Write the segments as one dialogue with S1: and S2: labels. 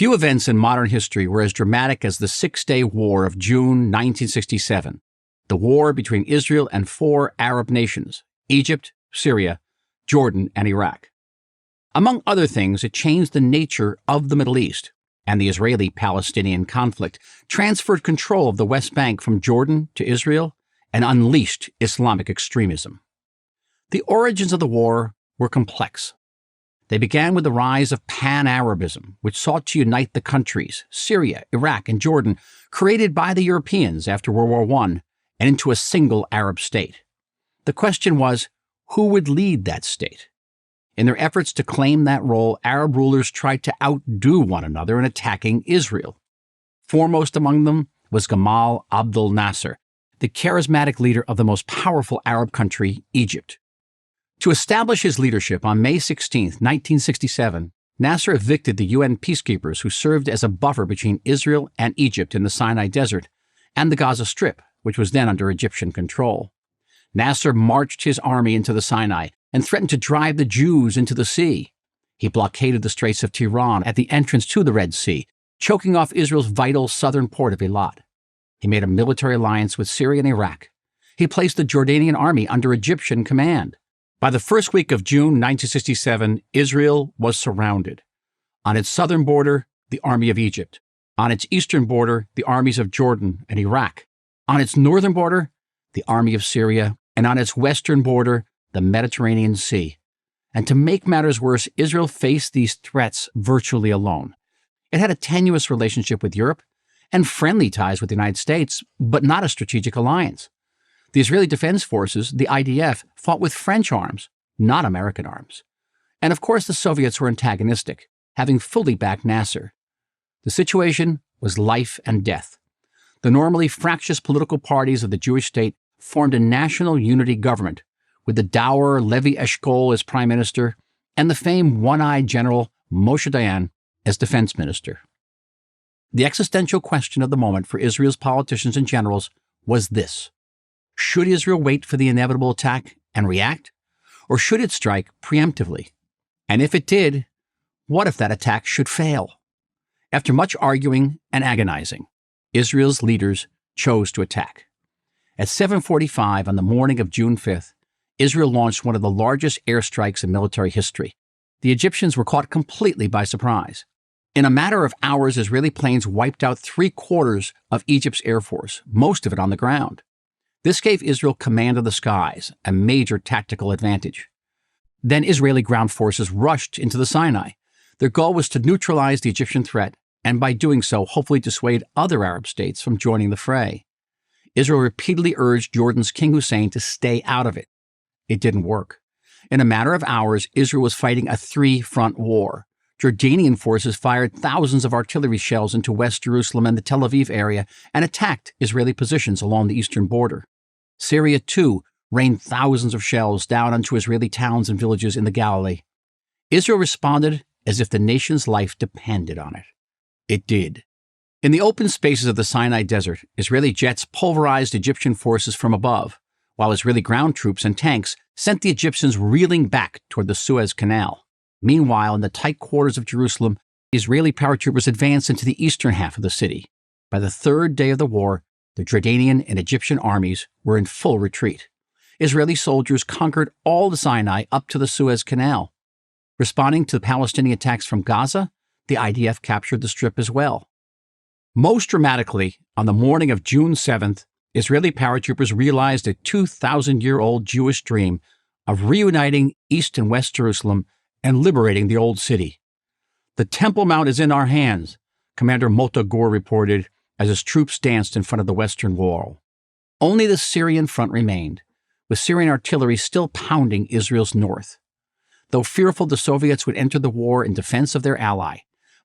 S1: Few events in modern history were as dramatic as the Six-Day War of June 1967, the war between Israel and four Arab nations, Egypt, Syria, Jordan, and Iraq. Among other things, it changed the nature of the Middle East, and the Israeli-Palestinian conflict transferred control of the West Bank from Jordan to Israel and unleashed Islamic extremism. The origins of the war were complex. They began with the rise of Pan-Arabism, which sought to unite the countries, Syria, Iraq, and Jordan, created by the Europeans after World War I, and into a single Arab state. The question was, who would lead that state? In their efforts to claim that role, Arab rulers tried to outdo one another in attacking Israel. Foremost among them was Gamal Abdel Nasser, the charismatic leader of the most powerful Arab country, Egypt. To establish his leadership on May 16, 1967, Nasser evicted the UN peacekeepers who served as a buffer between Israel and Egypt in the Sinai Desert and the Gaza Strip, which was then under Egyptian control. Nasser marched his army into the Sinai and threatened to drive the Jews into the sea. He blockaded the Straits of Tiran at the entrance to the Red Sea, choking off Israel's vital southern port of Eilat. He made a military alliance with Syria and Iraq. He placed the Jordanian army under Egyptian command. By the first week of June 1967, Israel was surrounded. On its southern border, the army of Egypt. On its eastern border, the armies of Jordan and Iraq. On its northern border, the army of Syria. And on its western border, the Mediterranean Sea. And to make matters worse, Israel faced these threats virtually alone. It had a tenuous relationship with Europe and friendly ties with the United States, but not a strategic alliance. The Israeli Defense Forces, the IDF, fought with French arms, not American arms. And of course, the Soviets were antagonistic, having fully backed Nasser. The situation was life and death. The normally fractious political parties of the Jewish state formed a national unity government, with the dour Levi Eshkol as prime minister and the famed one-eyed general Moshe Dayan as defense minister. The existential question of the moment for Israel's politicians and generals was this: should Israel wait for the inevitable attack and react, or should it strike preemptively? And if it did, what if that attack should fail? After much arguing and agonizing, Israel's leaders chose to attack. At 7:45 on the morning of June 5th, Israel launched one of the largest airstrikes in military history. The Egyptians were caught completely by surprise. In a matter of hours, Israeli planes wiped out 3/4 of Egypt's air force, most of it on the ground. This gave Israel command of the skies, a major tactical advantage. Then Israeli ground forces rushed into the Sinai. Their goal was to neutralize the Egyptian threat, and by doing so, hopefully dissuade other Arab states from joining the fray. Israel repeatedly urged Jordan's King Hussein to stay out of it. It didn't work. In a matter of hours, Israel was fighting a three-front war. Jordanian forces fired thousands of artillery shells into West Jerusalem and the Tel Aviv area and attacked Israeli positions along the eastern border. Syria, too, rained thousands of shells down onto Israeli towns and villages in the Galilee. Israel responded as if the nation's life depended on it. It did. In the open spaces of the Sinai Desert, Israeli jets pulverized Egyptian forces from above, while Israeli ground troops and tanks sent the Egyptians reeling back toward the Suez Canal. Meanwhile, in the tight quarters of Jerusalem, Israeli paratroopers advanced into the eastern half of the city. By the third day of the war, the Jordanian and Egyptian armies were in full retreat. Israeli soldiers conquered all the Sinai up to the Suez Canal. Responding to the Palestinian attacks from Gaza, the IDF captured the Strip as well. Most dramatically, on the morning of June 7th, Israeli paratroopers realized a 2,000-year-old Jewish dream of reuniting East and West Jerusalem and liberating the Old City. "The Temple Mount is in our hands," Commander Mota Gur reported as his troops danced in front of the Western Wall. Only the Syrian front remained, with Syrian artillery still pounding Israel's north. Though fearful the Soviets would enter the war in defense of their ally,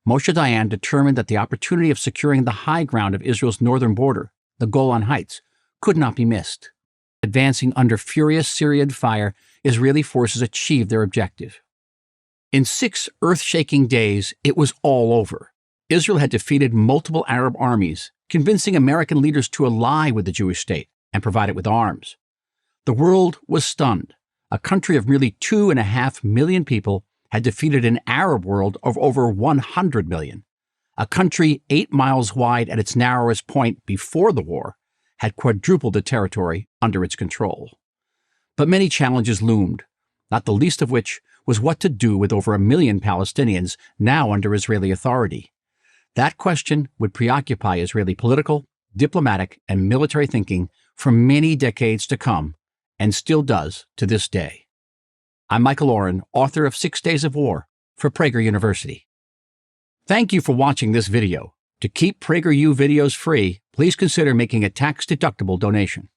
S1: Moshe Dayan determined that the opportunity of securing the high ground of Israel's northern border, the Golan Heights, could not be missed. Advancing under furious Syrian fire, Israeli forces achieved their objective. In 6 earth-shaking days, it was all over. Israel had defeated multiple Arab armies, convincing American leaders to ally with the Jewish state and provide it with arms. The world was stunned. A country of nearly 2.5 million people had defeated an Arab world of over 100 million. A country 8 miles wide at its narrowest point before the war had quadrupled the territory under its control. But many challenges loomed, not the least of which was what to do with over 1 million Palestinians now under Israeli authority. That question would preoccupy Israeli political, diplomatic, and military thinking for many decades to come, and still does to this day. I'm Michael Oren, author of 6 Days of War for Prager University. Thank you for watching this video. To keep PragerU videos free, please consider making a tax-deductible donation.